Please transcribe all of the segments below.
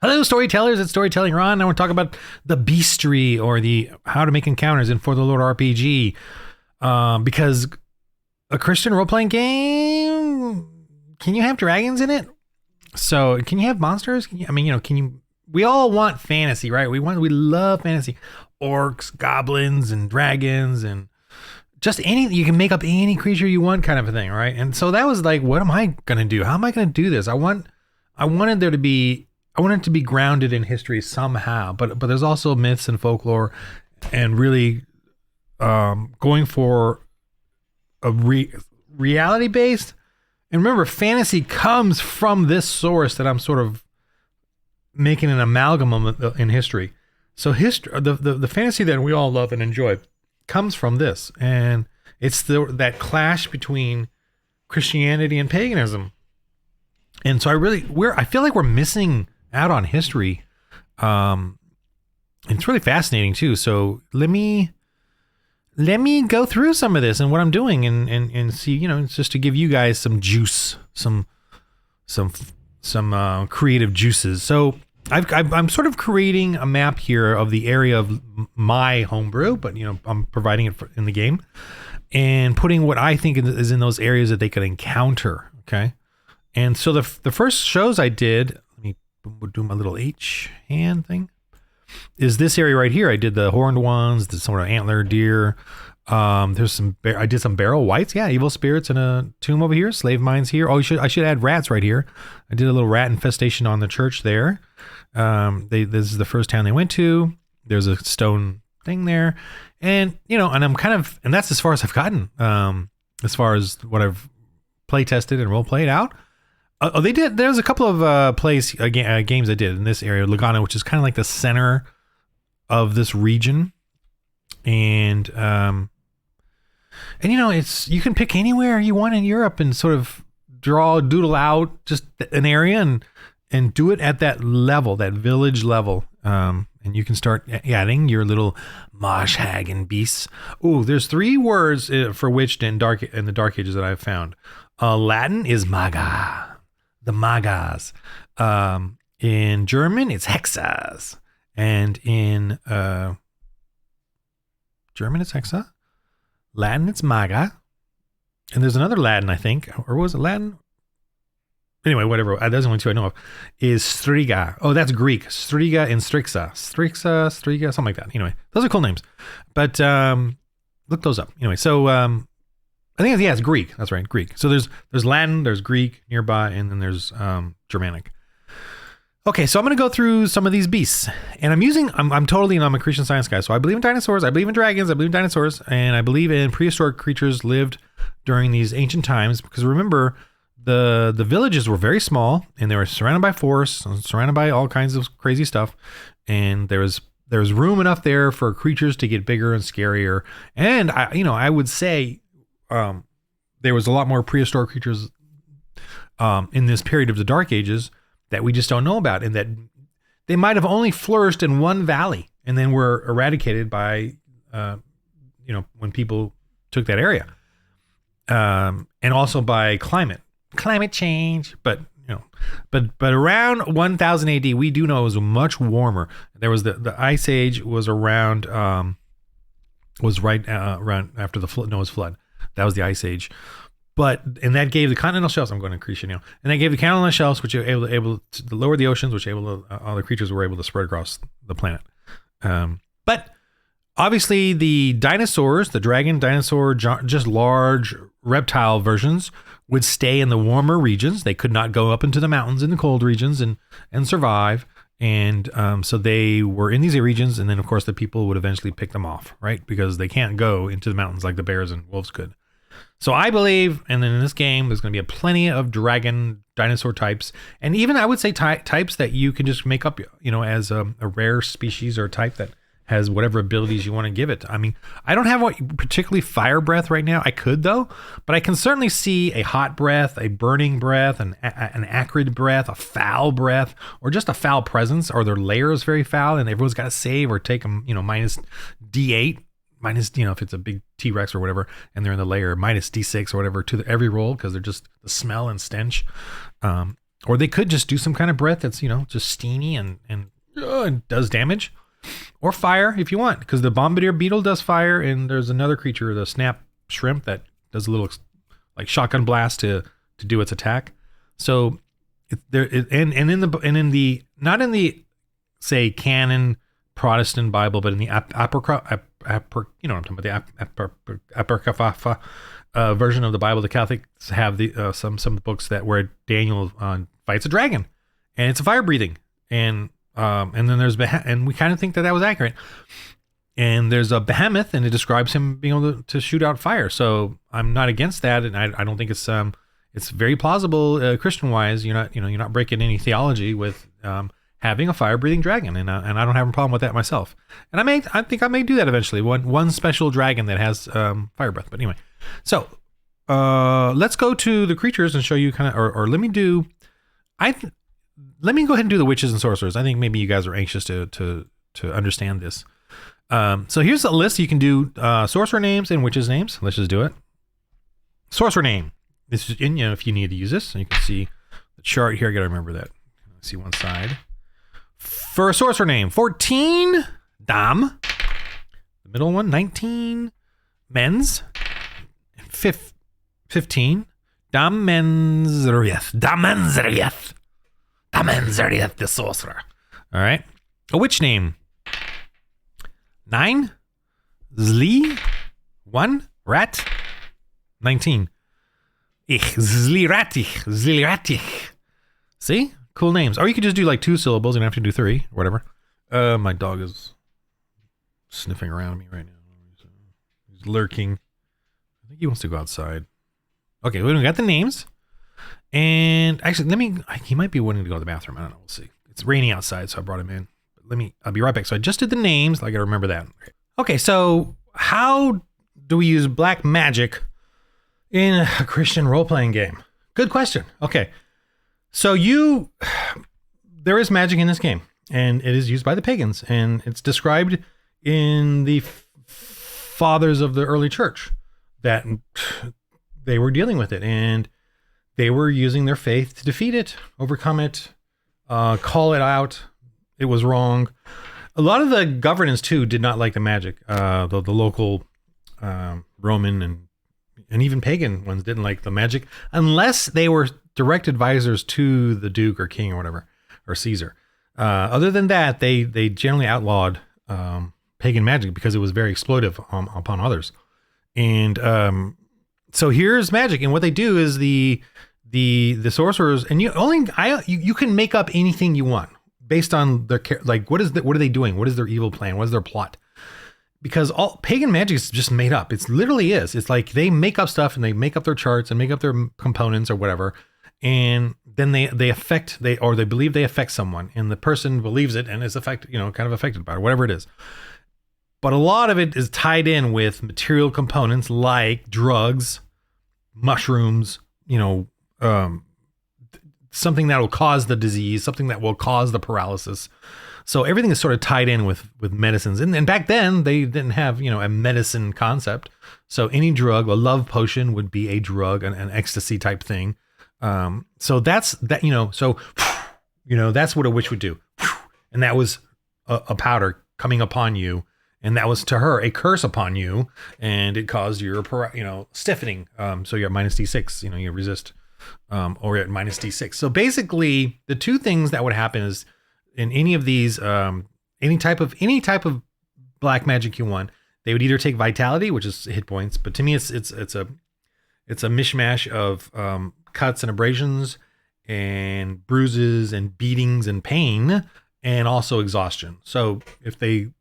Hello, storytellers. It's Storytelling Ron. I want to talk about the Bestiary, or the How to Make Encounters in For the Lord RPG. Because a Christian role-playing game, can you have dragons in it? So can you have monsters? Can you? We all want fantasy, right? We love fantasy, orcs, goblins, and dragons, and just any. You can make up any creature you want, kind of a thing, right? And so that was like, what am I gonna do? How am I gonna do this? I wanted it to be grounded in history somehow, but there's also myths and folklore, and really going for a reality based. And remember, fantasy comes from this source that I'm sort of making an amalgam of in history. So history, the fantasy that we all love and enjoy, comes from this, and it's that clash between Christianity and paganism. And so I feel like we're missing out on history. It's really fascinating too. So let me go through some of this and what I'm doing, and see, it's just to give you guys some juice, some creative juices. So I'm sort of creating a map here of the area of my homebrew, but I'm providing it in the game and putting what I think is in those areas that they could encounter. Okay. And so the first shows I did, we'll do my little H hand thing, is this area right here. I did the horned ones, the sort of antler deer. There's I did some barrel whites. Yeah. Evil spirits in a tomb over here. Slave mines here. Oh, I should add rats right here. I did a little rat infestation on the church there. This is the first town they went to. There's a stone thing there. And, and that's as far as I've gotten, as far as what I've play tested and role played out. There's a couple of games I did in this area, Lugano, which is kind of like the center of this region, and you can pick anywhere you want in Europe and sort of doodle out just an area and do it at that level, that village level, and you can start adding your little Mosh Hagen beasts. Oh, there's 3 words for witched in the Dark Ages that I've found. Latin is Maga. The Magas. In German, it's Hexas. And in German, it's Hexa. Latin, it's Maga. And there's another Latin, I think. Or was it Latin? Anyway, whatever. That's the only 2 I know of. Is Striga. Oh, that's Greek. Striga and Strixa. Striga, something like that. Anyway, those are cool names. But look those up. Anyway, so I think it's Greek. That's right, Greek. So there's Latin, there's Greek nearby, and then there's Germanic. Okay, so I'm going to go through some of these beasts, and I'm totally I'm a Christian Science guy, so I believe in dinosaurs, I believe in dragons, I believe in dinosaurs, and I believe in prehistoric creatures lived during these ancient times. Because remember, the villages were very small, and they were surrounded by forests, surrounded by all kinds of crazy stuff, and there was room enough there for creatures to get bigger and scarier. And I would say, there was a lot more prehistoric creatures in this period of the Dark Ages that we just don't know about, and that they might have only flourished in one valley and then were eradicated by, when people took that area, and also by climate change. But around 1000 AD, we do know it was much warmer. There was the Ice Age was around, was right around after the Noah's flood. That was the Ice Age. And that gave the continental shelves, I'm going to increase and that gave the continental shelves, which were able to lower the oceans, which all the creatures were able to spread across the planet. But obviously the dinosaurs, the dragon, dinosaur, just large reptile versions, would stay in the warmer regions. They could not go up into the mountains in the cold regions and survive. And so they were in these regions, and then of course the people would eventually pick them off, right? Because they can't go into the mountains like the bears and wolves could. So I believe, and then in this game, there's going to be plenty of dragon, dinosaur types, and even I would say types that you can just make up, as a rare species or type that has whatever abilities you want to give it. I mean, I don't have particularly fire breath right now. I could though, but I can certainly see a hot breath, a burning breath, an acrid breath, a foul breath, or just a foul presence, or their lair is very foul and everyone's got to save or take them, minus D8, minus, if it's a big T-Rex or whatever, and they're in the lair, minus D6 or whatever to every roll, because they're just the smell and stench. Or they could just do some kind of breath that's, just steamy and does damage. Or fire if you want, because the bombardier beetle does fire, and there's another creature, the snap shrimp, that does a little like shotgun blast to do its attack. So in the not in the say canon Protestant Bible, but in the apocrypha, you know what I'm talking about, the apocrypha version of the Bible, the Catholics have the some books where Daniel fights a dragon, and it's a fire breathing, and then there's and we kind of think that was accurate. And there's a behemoth, and it describes him being able to shoot out fire. So I'm not against that, and I don't think it's very plausible Christian wise. You're not breaking any theology with having a fire breathing dragon, and I don't have a problem with that myself. And I think I may do that eventually. One special dragon that has fire breath. But anyway, so let's go to the creatures and show you kind of, or let me go ahead and do the witches and sorcerers. I think maybe you guys are anxious to understand this. So here's a list. You can do sorcerer names and witches names. Let's just do it. Sorcerer name. This is in, if you need to use this. You can see the chart here. I gotta remember that. See one side. For a sorcerer name, 14 Dam. The middle one, 19 Men's. 15 Dam Menzrieth. Damenzrieth, the sorcerer. All right. A witch name. 9 Zli. 1 Rat. 19 Zliratich. See? Cool names. Or you could just do like 2 syllables. You don't have to do 3 or whatever. My dog is sniffing around me right now. He's lurking. I think he wants to go outside. Okay, we got the names. And actually, he might be wanting to go to the bathroom. I don't know. We'll see. It's raining outside, so I brought him in. I'll be right back. So I just did the names. I got to remember that. Okay, so how do we use black magic in a Christian role-playing game? Good question. Okay. So there is magic in this game, and it is used by the pagans, and it's described in the fathers of the early church that they were dealing with it, and they were using their faith to defeat it, overcome it, call it out. It was wrong. A lot of the governance too did not like the magic. The local Roman and even pagan ones didn't like the magic unless they were direct advisors to the Duke or King or whatever, or Caesar. Other than that, they generally outlawed pagan magic because it was very exploitive upon others. And so here's magic, and what they do is the sorcerers, and you can make up anything you want based on their what are they doing? What is their evil plan? What is their plot? Because all pagan magic is just made up. It literally is. It's like they make up stuff and they make up their charts and make up their components or whatever. And then they believe they affect someone, and the person believes it and is kind of affected by it, whatever it is. But a lot of it is tied in with material components like drugs, mushrooms, something that will cause the disease, something that will cause the paralysis. So everything is sort of tied in with medicines. And back then they didn't have, a medicine concept. So any drug, a love potion would be a drug, an ecstasy type thing. So that's that, that's what a witch would do. And that was a powder coming upon you. And that was to her a curse upon you. And it caused your, stiffening. So you're at minus D6, you resist, or you're at minus D6. So basically the two things that would happen is, in any of these, any type of black magic you want, they would either take vitality, which is hit points, but to me it's a mishmash of cuts and abrasions and bruises and beatings and pain, and also exhaustion. So if they,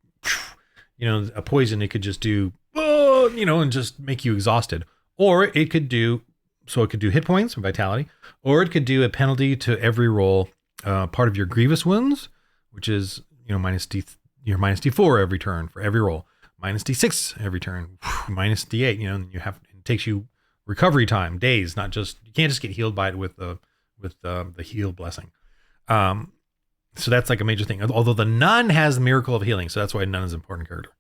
a poison, it could just do, and just make you exhausted, or it could do hit points and vitality, or it could do a penalty to every roll. Part of your grievous wounds, which is minus D4 every turn for every roll, minus D6 every turn, minus D8. It takes you recovery time, days, not just, you can't just get healed by it with the heal blessing. So that's like a major thing. Although the nun has the miracle of healing, so that's why nun is an important character.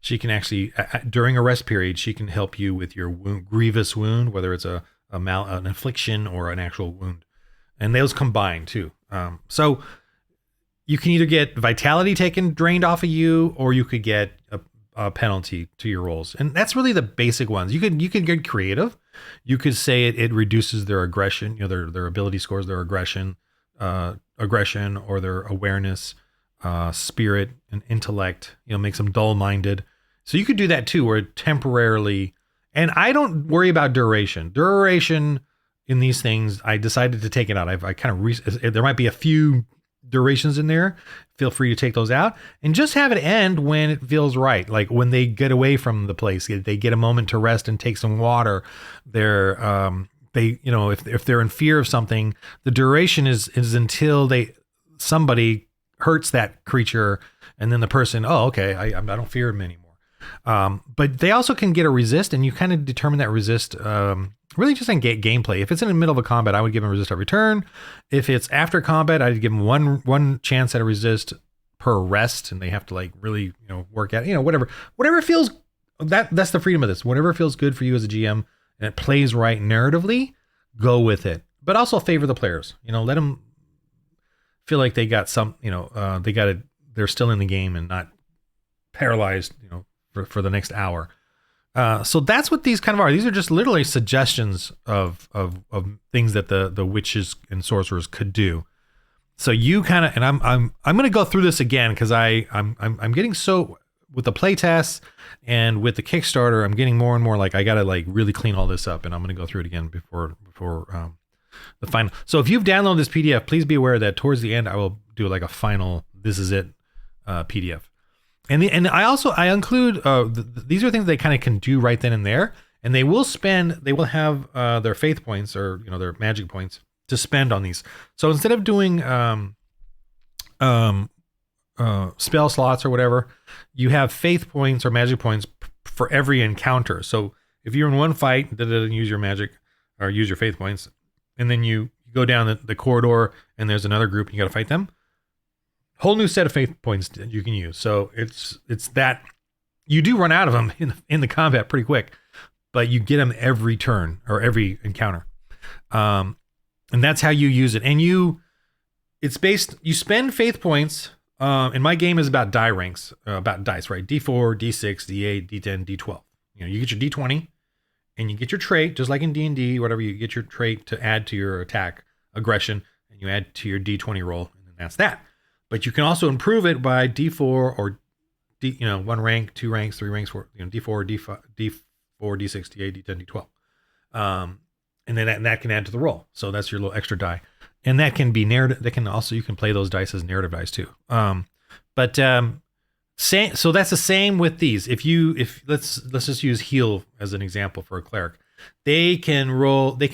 She can actually, during a rest period, she can help you with your grievous wound, whether it's an affliction or an actual wound. and those combine too. So you can either get vitality drained off of you, or you could get a penalty to your rolls, and that's really the basic ones. You could get creative. You could say it reduces their aggression, their ability scores, their aggression, or their awareness, spirit, and intellect. Makes them dull-minded. So you could do that too, where it temporarily. And I don't worry about duration. Duration in these things, I decided to take it out. I kind of there might be a few durations in there. Feel free to take those out and just have it end when it feels right. Like when they get away from the place, they get a moment to rest and take some water. If they're in fear of something, the duration is until somebody hurts that creature, and then the person, oh, okay, I don't fear him anymore. But they also can get a resist, and you kind of determine that resist really just in gameplay. If it's in the middle of a combat, I would give them a resist every turn. If it's after combat, I'd give them one chance at a resist per rest, and they have to like really work at whatever feels. That's the freedom of this. Whatever feels good for you as a GM and it plays right narratively, go with it. But also favor the players. Let them feel like they got some. They're still in the game and not paralyzed. For the next hour. So that's what these kind of are. These are just literally suggestions of things that the witches and sorcerers could do. So you kind of, and I'm going to go through this again because I'm getting so with the playtests and with the Kickstarter, I'm getting more and more like I got to like really clean all this up, and I'm going to go through it again before the final. So if you've downloaded this PDF, please be aware that towards the end I will do like a final this is it PDF. And I include these are things they kind of can do right then and there, and they will have their faith points or their magic points to spend on these. So instead of doing spell slots or whatever, you have faith points or magic points for every encounter. So if you're in one fight, use your magic or use your faith points, and then you go down the corridor and there's another group and you got to fight them. Whole new set of faith points that you can use. So it's that you do run out of them in the combat pretty quick, but you get them every turn or every encounter. And that's how you use it. And you spend faith points. And my game is about die ranks, about dice, right? D4, D6, D8, D10, D12. You get your D20 and you get your trait, just like in D&D, whatever, you get your trait to add to your attack, aggression, and you add to your D20 roll, and then that's that. But you can also improve it by D4 or one rank, 2 ranks, 3 ranks, 4, D4, D5, D4, D6, D8, D10, D12. And then that can add to the roll. So that's your little extra die. And that can be narrative. You can play those dice as narrative dice too. So that's the same with these. Let's just use heal as an example for a cleric. They can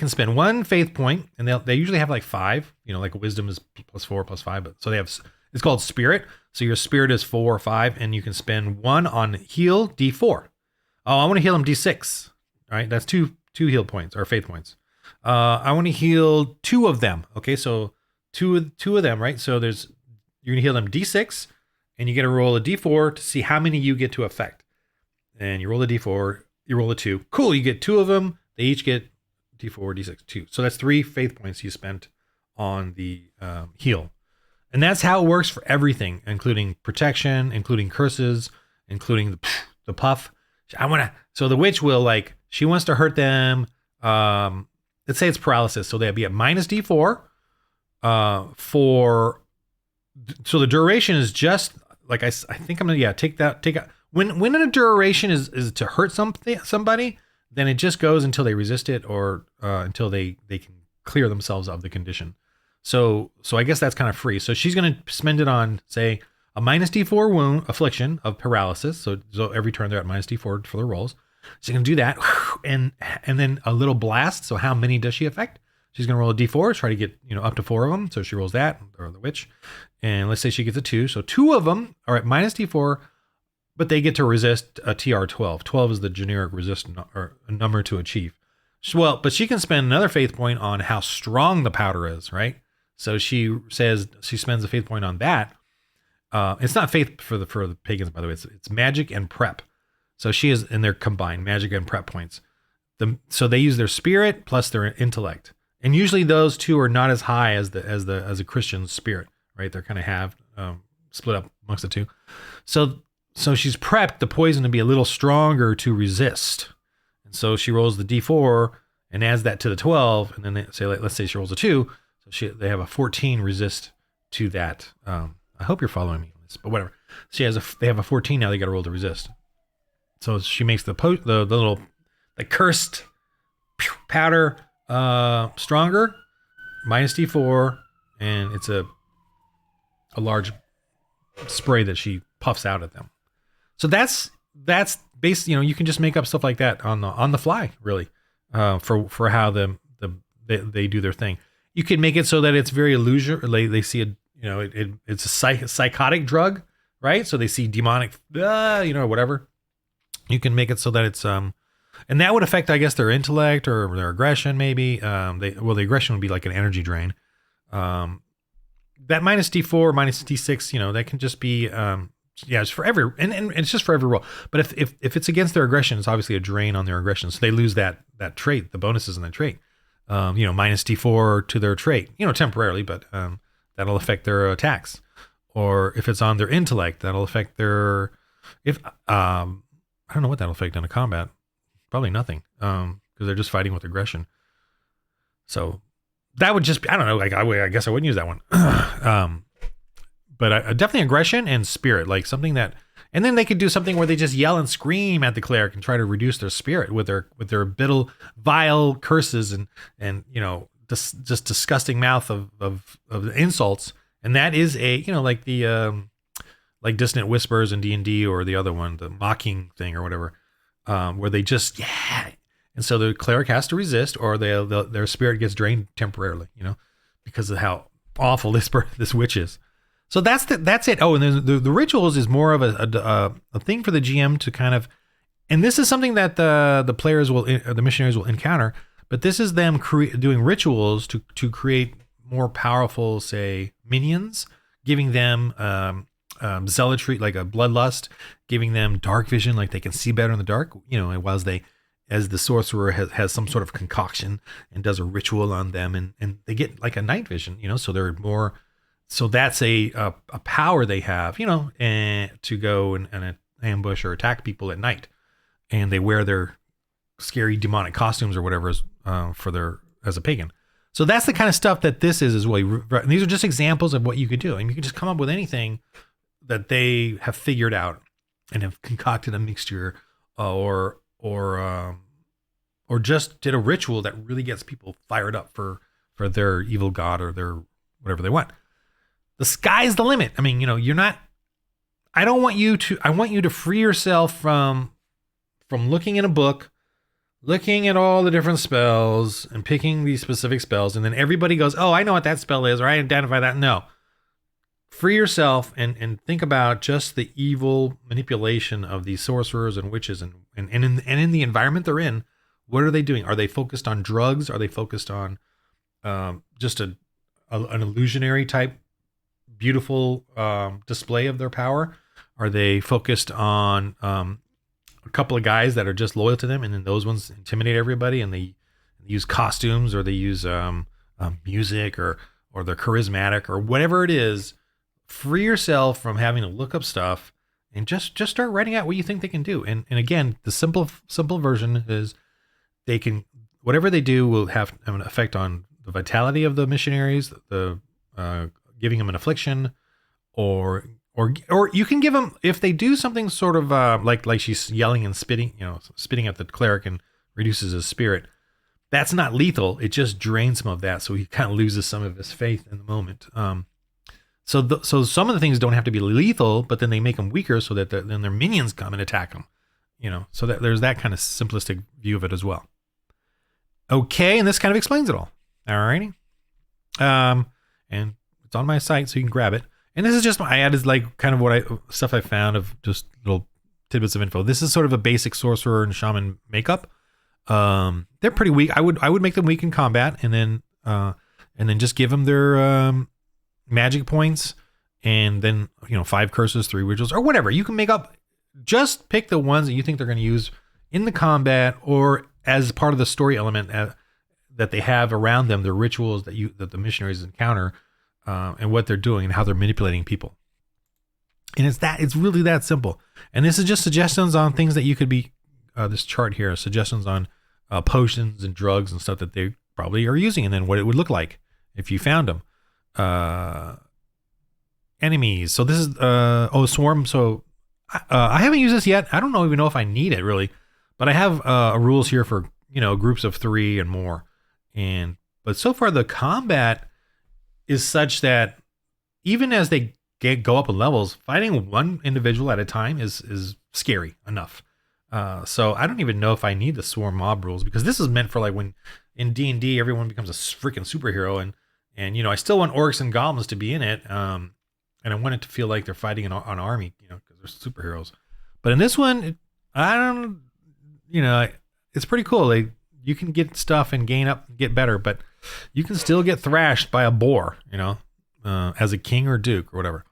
spend 1 faith point, and they usually have like 5, like wisdom is +4, +5, but so they have, it's called spirit. So your spirit is 4 or 5, and you can spend 1 on heal D4. Oh, I want to heal him D6. All right. That's two heal points or faith points. I want to heal 2 of them. Okay. So two of them, right? So you're going to heal them D6, and you get to roll a D4 to see how many you get to affect. And you roll a D4, you roll a 2. Cool. You get 2 of them. They each get D4, D6, 2. So that's 3 faith points you spent on the heal. And that's how it works for everything, including protection, including curses, including the puff. So the witch will she wants to hurt them. Let's say it's paralysis. So they'll be at minus D4 so the duration is just like I think I'm going to, take out. When a duration is to hurt somebody, then it just goes until they resist it or until they can clear themselves of the condition. So I guess that's kind of free. So she's going to spend it on, say, a minus D4 wound affliction of paralysis. So every turn they're at minus D4 for their rolls. She's going to do that, and then a little blast. So how many does she affect? She's going to roll a D4, try to get up to 4 of them. So she rolls that, or the witch, and let's say she gets a 2. So 2 of them are at minus D4, but they get to resist a TR 12. 12 is the generic resist or a number to achieve. Well, but she can spend another faith point on how strong the powder is, right? So she says she spends a faith point on that. It's not faith for the pagans, by the way. It's magic and prep. So she is, and they're combined magic and prep points. So they use their spirit plus their intellect. And usually those two are not as high as a Christian spirit, right? They're kind of split up amongst the two. So she's prepped the poison to be a little stronger to resist. And so she rolls the D4 and adds that to the 12, and then let's say she rolls a 2, so they have a 14 resist to that. I hope you're following me on this, but whatever. They have a 14 now. They got to roll to resist. So she makes the cursed powder stronger, minus D4, and it's a large spray that she puffs out at them. So that's based. You can just make up stuff like that on the fly, really, for how they do their thing. You can make it so that it's very illusory. They see it's a psychotic drug, right? So they see demonic, whatever. You can make it so that it's and that would affect, I guess, their intellect or their aggression, maybe. The aggression would be like an energy drain. That minus D4, minus D6, that can just be, it's for every, and it's just for every roll. But if it's against their aggression, it's obviously a drain on their aggression. So they lose that trait, the bonuses in that trait. Minus D4 to their trait, temporarily, but that'll affect their attacks. Or if it's on their intellect, that'll affect I don't know what that'll affect in a combat. Probably nothing, because they're just fighting with aggression. So that would just be, I don't know, like I guess I wouldn't use that one. But definitely aggression and spirit, like something that, and then they could do something where they just yell and scream at the cleric and try to reduce their spirit with their vile curses and just disgusting mouth of insults. And that is like the like Dissonant Whispers in D&D, or the other one, the mocking thing or whatever, where they just, and so the cleric has to resist, or their spirit gets drained temporarily, because of how awful this witch is. So that's it. Oh, and then the rituals is more of a thing for the GM to kind of, and this is something that the players the missionaries will encounter, but this is them doing rituals to create more powerful, say, minions, giving them zealotry, like a bloodlust, giving them dark vision, like they can see better in the dark, as the sorcerer has some sort of concoction and does a ritual on them, and they get like a night vision, so they're more, so that's a power they have, and to go and ambush or attack people at night, and they wear their scary demonic costumes or whatever as a pagan. So that's the kind of stuff that this is as well. And these are just examples of what you could do. And you could just come up with anything that they have figured out and have concocted a mixture, or just did a ritual that really gets people fired up for their evil god or their whatever they want. The sky's the limit. I mean, I want you to free yourself from looking in a book, looking at all the different spells and picking these specific spells. And then everybody goes, oh, I know what that spell is, or I identify that. No. Free yourself and think about just the evil manipulation of these sorcerers and witches and in the environment they're in. What are they doing? Are they focused on drugs? Are they focused on just an illusionary type, beautiful display of their power? Are they focused on a couple of guys that are just loyal to them, and then those ones intimidate everybody, and they use costumes, or they use music, or they're charismatic, or whatever it is? Free yourself from having to look up stuff and just start writing out what you think they can do. And again, the simple version is they can, whatever they do will have an effect on the vitality of the missionaries, the giving them an affliction, or you can give them, if they do something sort of like she's yelling and spitting at the cleric and reduces his spirit. That's not lethal. It just drains him of that, so he kind of loses some of his faith in the moment. So some of the things don't have to be lethal, but then they make them weaker so that then their minions come and attack them. So that there's that kind of simplistic view of it as well. Okay, and this kind of explains it all. All righty. And it's on my site, so you can grab it. And this is just, I added like kind of stuff I found of just little tidbits of info. This is sort of a basic sorcerer and shaman makeup. They're pretty weak. I would make them weak in combat, and then just give them their magic points, and then 5 curses, 3 rituals, or whatever. You can make up, just pick the ones that you think they're going to use in the combat or as part of the story element that they have around them, the rituals that the missionaries encounter, and what they're doing and how they're manipulating people. And it's really that simple. And this is just suggestions on things that you could be. This chart here, suggestions on potions and drugs and stuff that they probably are using, and then what it would look like if you found them. Enemies. So this is swarm. So I haven't used this yet. I don't even know if I need it really, but I have rules here for groups of 3 and more. But so far the combat is such that even as they go up in levels, fighting one individual at a time is scary enough. So I don't even know if I need the swarm mob rules, because this is meant for like when in D&D everyone becomes a freaking superhero, and I still want orcs and goblins to be in it, and I want it to feel like they're fighting an army, because they're superheroes. But in this one, it's pretty cool. You can get stuff and get better, but you can still get thrashed by a boar, as a king or duke or whatever.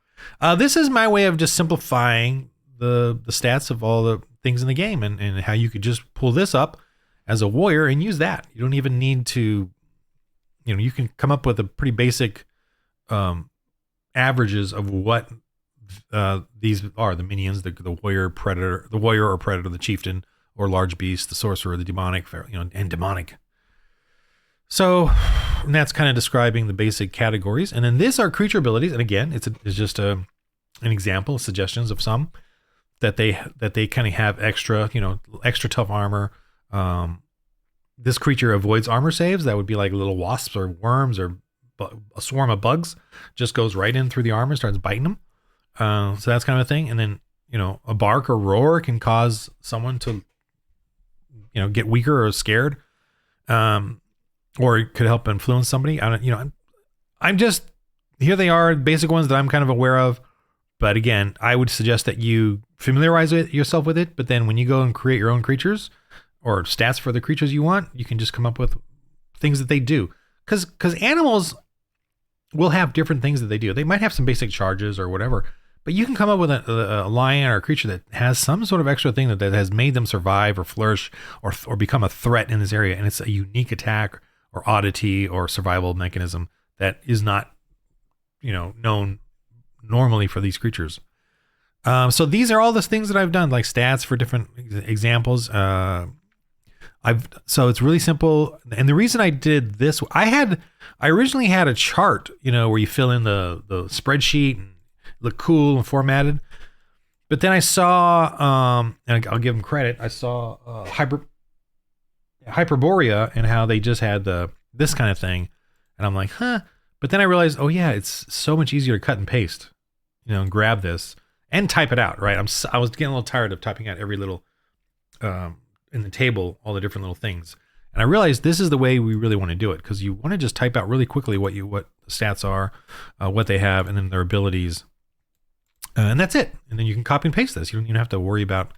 This is my way of just simplifying the stats of all the things in the game, and how you could just pull this up as a warrior and use that. You don't even need to, you can come up with a pretty basic averages of what these are: the minions, the warrior, predator, the warrior or predator, the chieftain or large beast, the sorcerer, the demonic, and demonic. So, and that's kind of describing the basic categories. And then this are creature abilities, and again, it's just an example, suggestions of some that they kind of have extra tough armor. This creature avoids armor saves. That would be like little wasps or worms or a swarm of bugs. Just goes right in through the armor, starts biting them. So that's kind of a thing. And then a bark or roar can cause someone to get weaker or scared, or it could help influence somebody. I'm just, here they are, basic ones that I'm kind of aware of. But again, I would suggest that you familiarize yourself with it. But then when you go and create your own creatures or stats for the creatures you want, you can just come up with things that they do. Because animals will have different things that they do. They might have some basic charges or whatever, but you can come up with a lion or a creature that has some sort of extra thing that has made them survive or flourish or become a threat in this area. And it's a unique attack or oddity or survival mechanism that is not, known normally for these creatures. So these are all the things that I've done, like stats for different examples. So it's really simple. And the reason I did this, I originally had a chart, where you fill in the spreadsheet and look cool and formatted. But then I saw, and I'll give them credit, I saw Hyperborea and how they just had this kind of thing. And I'm like, huh. But then I realized, oh yeah, it's so much easier to cut and paste, and grab this and type it out, right? I was getting a little tired of typing out every little, in the table, all the different little things. And I realized this is the way we really want to do it, because you want to just type out really quickly what the stats are, what they have, and then their abilities. And that's it. And then you can copy and paste this. You don't even have to worry about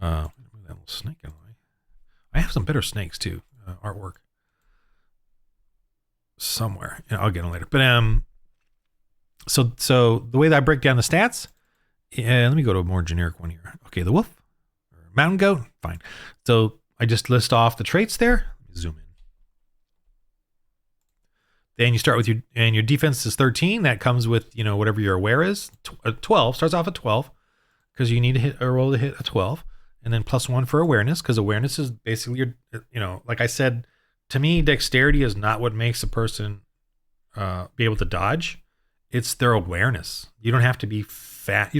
that little snake. I have some better snakes too, artwork somewhere. I'll get them later. But so the way that I break down the stats, let me go to a more generic one here. Okay, the wolf, or mountain goat, fine. So I just list off the traits there. Zoom in. Then you start with your defense is 13. That comes with, whatever your aware is. 12 starts off at 12 because you need to hit a roll to hit a 12, and then +1 for awareness, because awareness is basically your, like I said, to me, dexterity is not what makes a person be able to dodge. It's their awareness. You don't have to be fat.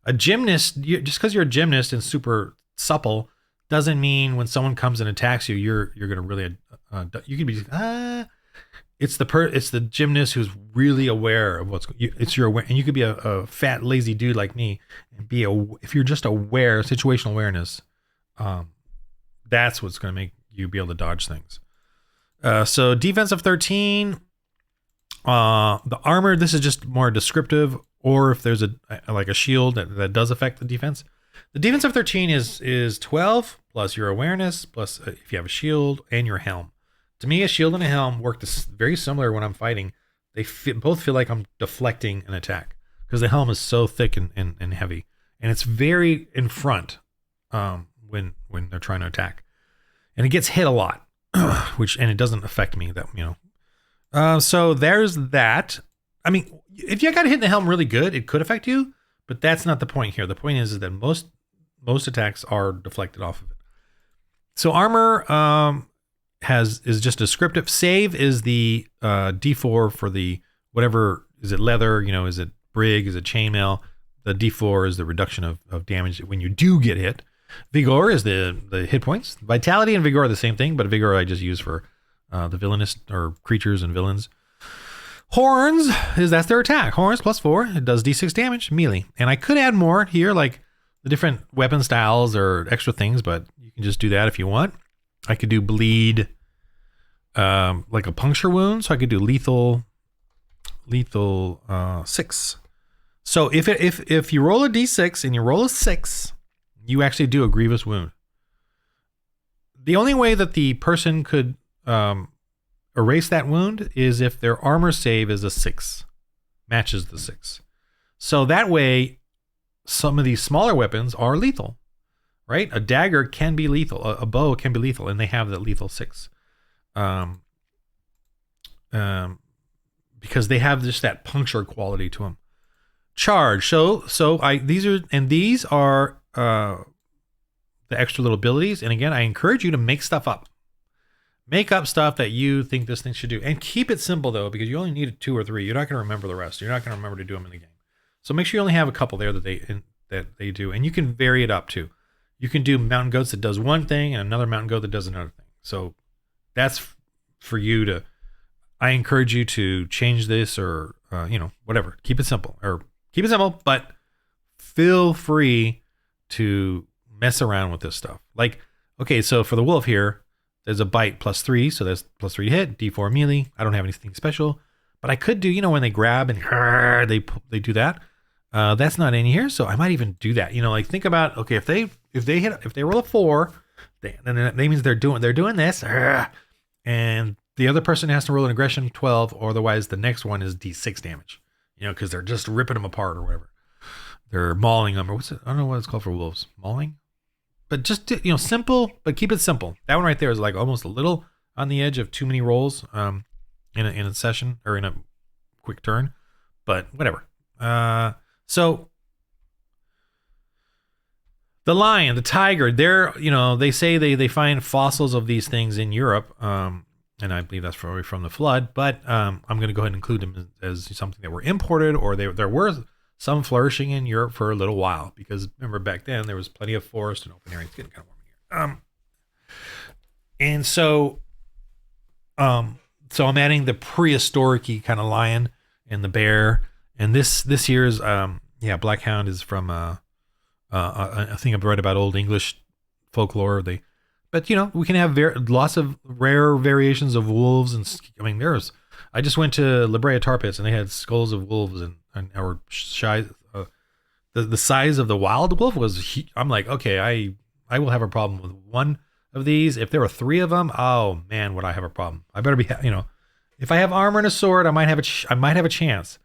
A gymnast, just because you're a gymnast and super supple doesn't mean when someone comes and attacks you, you're going to really, you could be, it's the gymnast who's really aware of it's your aware, and you could be a fat, lazy dude like me and if you're just aware, situational awareness, that's what's going to make you be able to dodge things. So defense of 13, the armor, this is just more descriptive, or if there's a shield that does affect the defense. The defense of 13 is 12 plus your awareness, plus if you have a shield and your helm. To me, a shield and a helm work very similar when I'm fighting. They both feel like I'm deflecting an attack, because the helm is so thick and heavy, and it's very in front when they're trying to attack, and it gets hit a lot. and it doesn't affect me that, so there's that. I mean, if you got hit in the helm really good, it could affect you, but that's not the point here. The point is that most attacks are deflected off of it. So armor is just descriptive. Save is the D4 for the whatever. Is it leather? Is it brig? Is it chainmail? The D4 is the reduction of damage when you do get hit. Vigor is the hit points. Vitality and Vigor are the same thing, but Vigor I just use for the villainous or creatures and villains. Horns that's their attack. Horns +4. It does D6 damage, melee. And I could add more here, like the different weapon styles or extra things, but you can just do that if you want. I could do bleed, like a puncture wound. So I could do lethal 6. So if you roll a D6 and you roll a 6, you actually do a grievous wound. The only way that the person could erase that wound is if their armor save is a 6, matches the 6. So that way, some of these smaller weapons are lethal, right? A dagger can be lethal, a bow can be lethal, and they have the lethal 6. Because they have just that puncture quality to them. Charge. These are the extra little abilities. And again, I encourage you to make stuff up. Make up stuff that you think this thing should do. And keep it simple, though, because you only need 2 or 3. You're not going to remember the rest. You're not going to remember to do them in the game. So make sure you only have a couple there that they do. And you can vary it up, too. You can do mountain goats that does one thing and another mountain goat that does another thing. So that's for you to... I encourage you to change this or, whatever. Keep it simple. But feel free to mess around with this stuff. Like, okay, so for the wolf here, there's a bite +3, so that's +3 hit, D4 melee. I don't have anything special, but I could do, when they grab and they do that. That's not in here, so I might even do that. Like think about, okay, if they roll a 4, then that means they're doing this, and the other person has to roll an aggression 12, or otherwise the next one is D6 damage. Because they're just ripping them apart or whatever. They're mauling them, or what's it? I don't know what it's called for wolves. Mauling? But just, simple, but keep it simple. That one right there is like almost a little on the edge of too many rolls in a session or in a quick turn, but whatever. So the lion, the tiger, they say they find fossils of these things in Europe. And I believe that's probably from the flood, but I'm going to go ahead and include them as something that were imported, or there were some flourishing in Europe for a little while, because remember back then there was plenty of forest and open area. It's getting kind of warm here. And so I'm adding the prehistoric-y kind of lion and the bear, and this year's Black Hound is from I think I've read about Old English folklore. But we can have lots of rare variations of wolves, and I just went to La Brea Tar Pits and they had skulls of wolves and or shy. The size of the wild wolf was. I'm like, okay, I will have a problem with one of these. If there were 3 of them, oh man, would I have a problem? I better be, if I have armor and a sword, I might have a chance.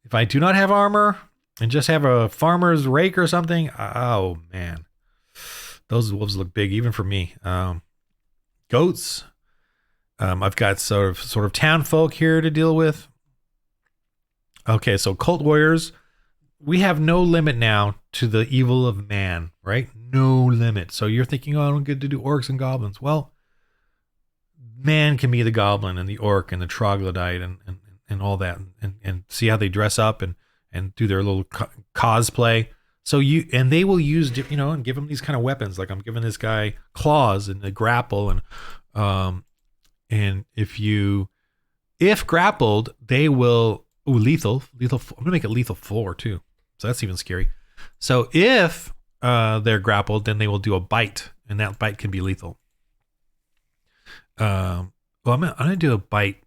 If I do not have armor and just have a farmer's rake or something, oh man. Those wolves look big, even for me. Goats. I've got sort of town folk here to deal with. Okay, so cult warriors. We have no limit now to the evil of man, right? No limit. So you're thinking, I don't get to do orcs and goblins. Well, man can be the goblin and the orc and the troglodyte and all that, and see how they dress up and do their little cosplay. So they will use, and give them these kind of weapons. Like I'm giving this guy claws and the grapple, and if grappled, they will, lethal. I'm gonna make it lethal 4 too. So that's even scary. So if they're grappled, then they will do a bite, and that bite can be lethal. I'm gonna do a bite.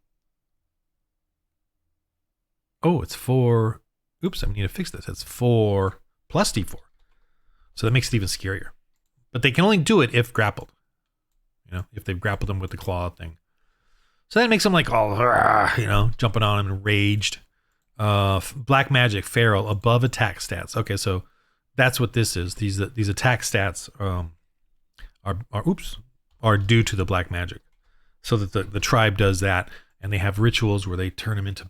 Oh, it's 4. Oops, I need to fix this. It's 4 plus D4. So that makes it even scarier. But they can only do it if grappled. If they've grappled them with the claw thing. So that makes them like all, jumping on them and raged. Black magic, feral, above attack stats. Okay, so that's what this is. These attack stats are due to the black magic. so that the tribe does that, and they have rituals where they turn them into,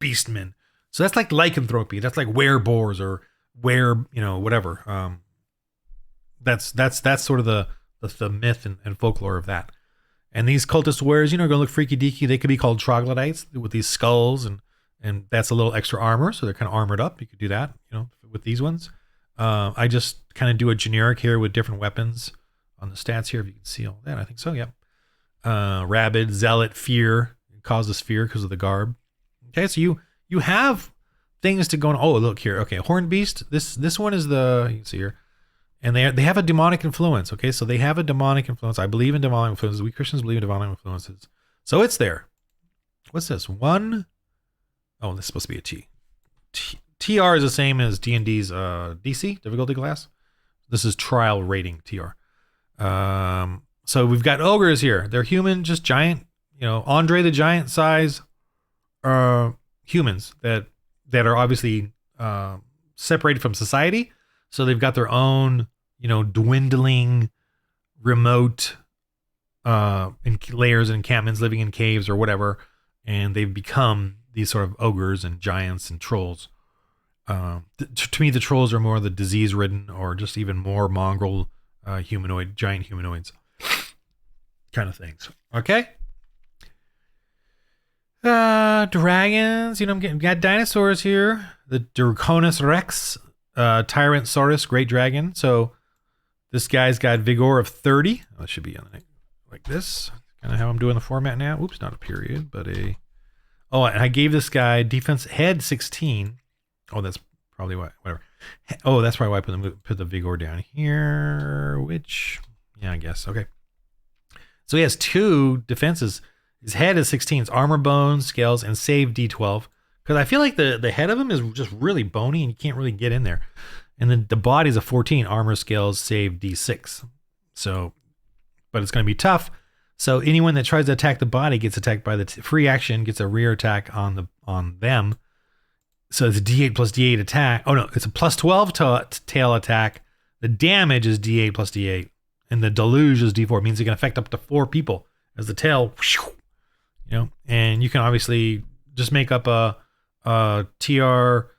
beastmen. So that's like lycanthropy. That's like werebores or whatever. That's sort of the myth and folklore of that. And these cultist wares, going to look freaky deaky. They could be called troglodytes with these skulls, and that's a little extra armor, so they're kind of armored up. You could do that, with these ones. I just kind of do a generic here with different weapons on the stats here. If you can see all that, I think so. Yep. Rabid, zealot, fear. It causes fear because of the garb. Okay, so you have things to go on. Oh, look here. Okay, horned beast. This one is you can see here. And they have a demonic influence, okay? So they have a demonic influence. I believe in demonic influences. We Christians believe in demonic influences. So it's there. What's this? One. Oh, this is supposed to be a T. TR is the same as D&D's DC, difficulty class. This is trial rating TR. So we've got ogres here. They're human, just giant, Andre the Giant size humans that are obviously separated from society. So they've got their own, dwindling, remote layers and encampments, living in caves or whatever, and they've become these sort of ogres and giants and trolls. To me, the trolls are more the disease-ridden or just even more mongrel giant humanoids kind of things. Okay? Dragons, got dinosaurs here. The Draconus Rex, Tyrannosaurus, great dragon. So this guy's got vigor of 30. Oh, it should be on the like this. Kind of how I'm doing the format now. Oops, not a period, but a. Oh, and I gave this guy defense head 16. Oh, that's probably why. Whatever. Oh, that's probably why I put the vigor down here. Which, yeah, I guess. Okay. So he has 2 defenses. His head is 16. It's armor, bones, scales, and save D12. Because I feel like the head of him is just really bony and you can't really get in there. And then the body's a 14. Armor, scales, save D6. So, but it's going to be tough. So anyone that tries to attack the body gets attacked by the free action, gets a rear attack on them. So it's a D8 plus D8 attack. Oh no, it's a plus 12 tail attack. The damage is D8 plus D8. And the deluge is D4. It means it can affect up to 4 people as the tail, and you can obviously just make up a TR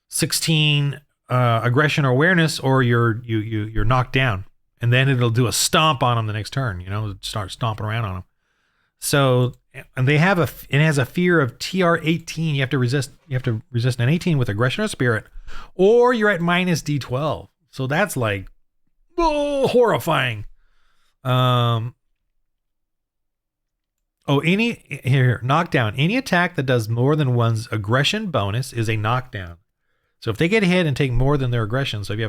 16 aggression or awareness, or you're knocked down, and then it'll do a stomp on them the next turn. Start stomping around on them. So, and it has a fear of TR 18. You have to resist an 18 with aggression or spirit, or you're at minus D12. So that's like horrifying. Knockdown. Any attack that does more than one's aggression bonus is a knockdown. So if they get hit and take more than their aggression, so if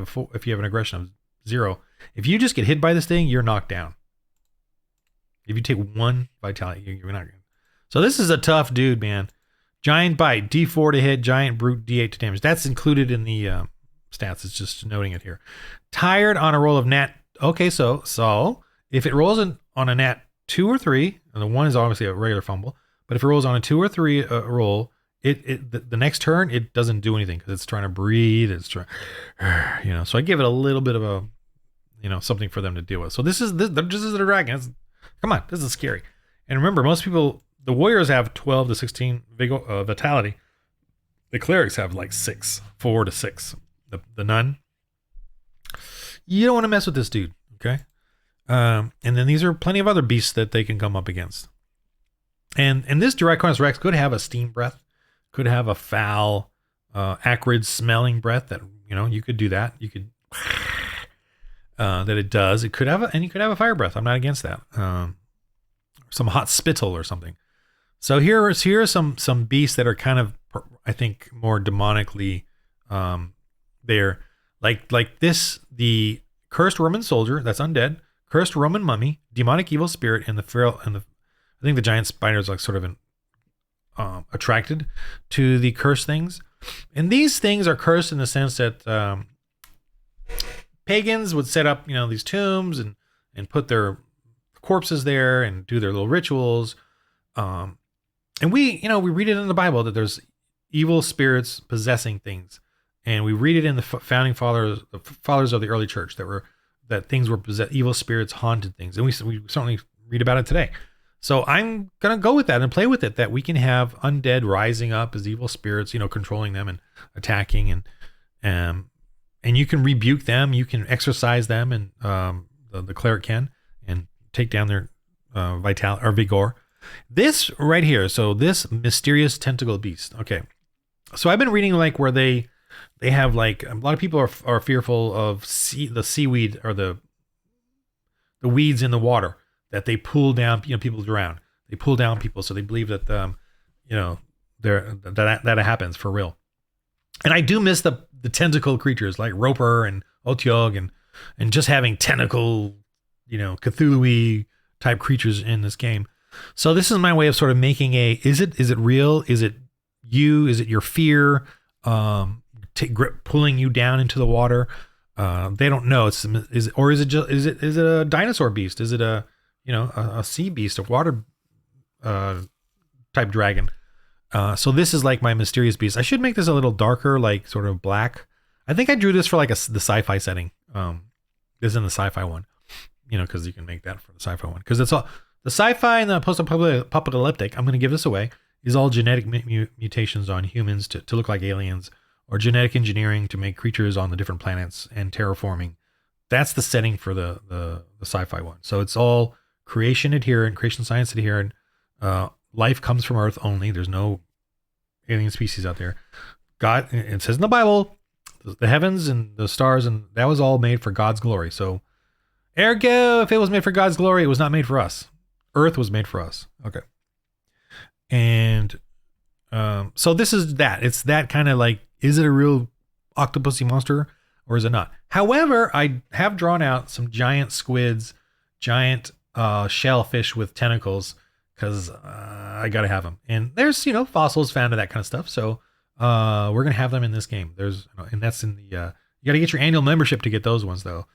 you have an aggression of 0, if you just get hit by this thing, you're knocked down. If you take 1 vitality, you're not good. So this is a tough dude, man. Giant bite, D4 to hit, giant brute, D8 to damage. That's included in the stats. It's just noting it here. Tired on a roll of nat. Okay, so if it rolls on a nat 2 or 3, and the 1 is obviously a regular fumble, but if it rolls on a 2 or 3 roll, the next turn it doesn't do anything because it's trying to breathe. It's trying, So I give it a little bit of a, something for them to deal with. So this is the dragon. Come on, this is scary. And remember, most people, the warriors have 12 to 16 vitality. The clerics have like 4 to 6. The nun. You don't want to mess with this dude, okay? And then these are plenty of other beasts that they can come up against. And this Draconus Rex could have a steam breath, could have a foul, acrid smelling breath that, you could do that. You could, that it does. It could have you could have a fire breath. I'm not against that. Some hot spittle or something. So here are some beasts that are kind of, I think, more demonically, there. Like this, the cursed Roman soldier that's undead, cursed Roman mummy, demonic evil spirit, and I think the giant spider is like sort of attracted to the cursed things. And these things are cursed in the sense that pagans would set up, these tombs and put their corpses there and do their little rituals. And we read it in the Bible that there's evil spirits possessing things. And we read it in the founding fathers, the fathers of the early church, that things were possessed, evil spirits haunted things. And we certainly read about it today. So I'm going to go with that and play with it, that we can have undead rising up as evil spirits, controlling them and attacking, and you can rebuke them, you can exorcise them, and the cleric can, and take down their vital or vigor. This right here, so this mysterious tentacle beast. Okay, so I've been reading like where they have like a lot of people are fearful of the seaweed or the weeds in the water that they pull down. People drown. They pull down people, so they believe that that happens for real. And I do miss the tentacle creatures like Roper and Otyug and just having tentacle, Cthulhu-y type creatures in this game. So this is my way of sort of making is it real? Is it you? Is it your fear pulling you down into the water? They don't know. Is it a dinosaur beast? Is it a sea beast, a water type dragon? So this is like my mysterious beast. I should make this a little darker, like sort of black. I think I drew this for like the sci-fi setting. This is in the sci-fi one, because you can make that for the sci-fi one. Because it's all the sci-fi and the post-apocalyptic. I'm going to give this away. Is all genetic mutations on humans to look like aliens, or genetic engineering to make creatures on the different planets, and terraforming. That's the setting for the sci-fi one. So it's all creation adherent, creation science adherent. Life comes from Earth only. There's no alien species out there. God, it says in the Bible, the heavens and the stars, and that was all made for God's glory. So, ergo, if it was made for God's glory, it was not made for us. Earth was made for us. Okay. And so this is that. It's that kind of like, is it a real octopusy monster or is it not? However, I have drawn out some giant squids, giant shellfish with tentacles, because I got to have them. And there's, fossils found of that kind of stuff. So we're going to have them in this game. And that's in the, you got to get your annual membership to get those ones, though.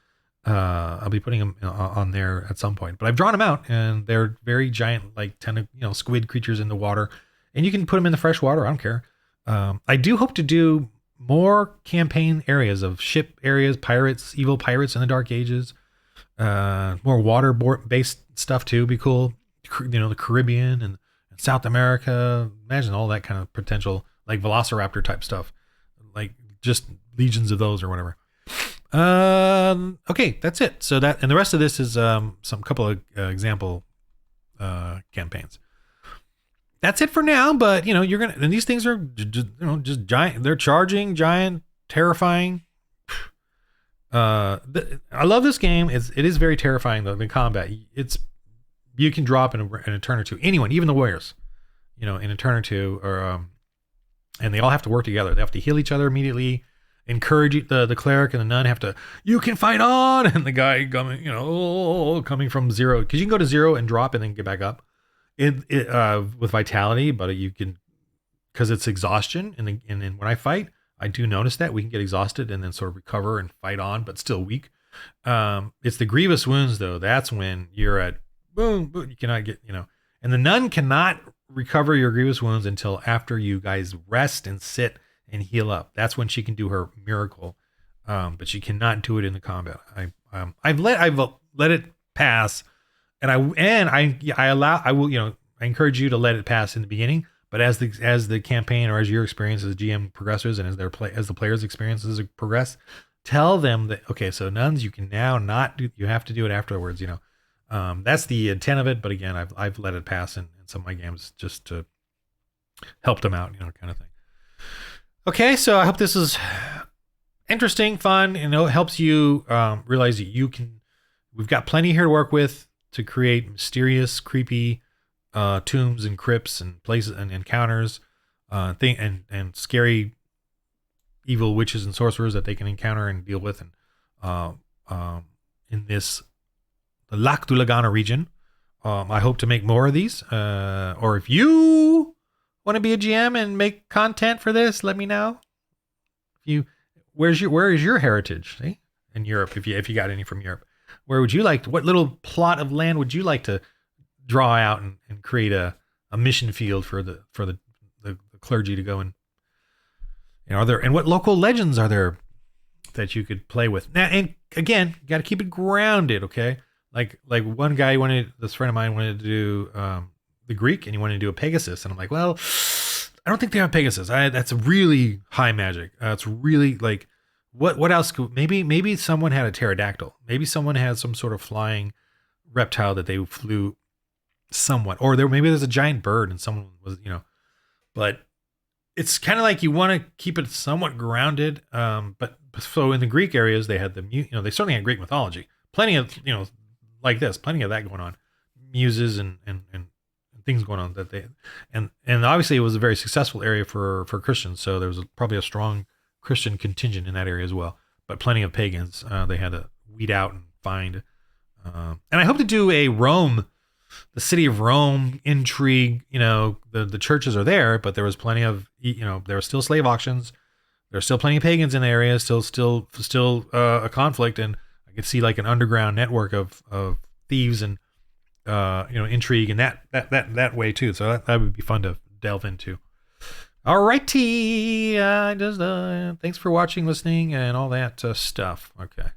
I'll be putting them on there at some point. But I've drawn them out, and they're very giant, like squid creatures in the water. And you can put them in the fresh water. I don't care. I do hope to do more campaign areas of ship areas, pirates, evil pirates in the Dark Ages. More water-based stuff, too, be cool. The Caribbean and South America. Imagine all that kind of potential, like Velociraptor type stuff, like just legions of those or whatever. Okay, that's it. So and the rest of this is some couple of example campaigns. That's it for now. But and these things are just giant. They're charging, giant, terrifying. I love this game. It is very terrifying though. The combat, you can drop in a turn or two. Anyone, even the warriors, in a turn or two, and they all have to work together. They have to heal each other immediately. Encourage the cleric and the nun have to. You can fight on, and the guy coming from zero, because you can go to zero and drop and then get back up. With vitality, but you can, because it's exhaustion. And then when I fight, I do notice that we can get exhausted and then sort of recover and fight on, but still weak. It's the grievous wounds though. That's when you're at. Boom, you cannot get, and the nun cannot recover your grievous wounds until after you guys rest and sit and heal up. That's when she can do her miracle. But she cannot do it in the combat. I've let it pass, and I encourage you to let it pass in the beginning. But as the campaign, or as your experience as GM progresses, and as the players' experiences progress, tell them that, okay, so nuns, you can now not do, you have to do it afterwards, That's the intent of it, but again, I've let it pass in some of my games just to help them out, kind of thing. Okay, so I hope this is interesting, fun, it helps you realize that we've got plenty here to work with to create mysterious, creepy tombs and crypts and places and encounters, and scary, evil witches and sorcerers that they can encounter and deal with, and in this. The Lac du Lagana region. I hope to make more of these. Or if you want to be a GM and make content for this, let me know. Where is your heritage? See? In Europe, if you got any from Europe, what little plot of land would you like to draw out and create a mission field for the clergy to go and and what local legends are there that you could play with? Now, and again, you got to keep it grounded, okay? Like one guy this friend of mine wanted to do the Greek, and he wanted to do a Pegasus, and I'm like, well, I don't think they have Pegasus. That's really high magic. It's really like, what else could, maybe someone had a pterodactyl. Maybe someone had some sort of flying reptile that they flew somewhat, or maybe there's a giant bird and someone was, but it's kind of like you want to keep it somewhat grounded. But so in the Greek areas, they had they certainly had Greek mythology, plenty of, like this, plenty of that going on, muses and things going on that they, and obviously it was a very successful area for Christians. So there was probably a strong Christian contingent in that area as well, but plenty of pagans they had to weed out and find. And I hope to do a Rome, the city of Rome intrigue. The churches are there, but there was plenty of, there were still slave auctions. There's still plenty of pagans in the area, still a conflict. And I could see like an underground network of thieves and, intrigue and that way too. So that would be fun to delve into. All righty. Thanks for watching, listening, and all that stuff. Okay.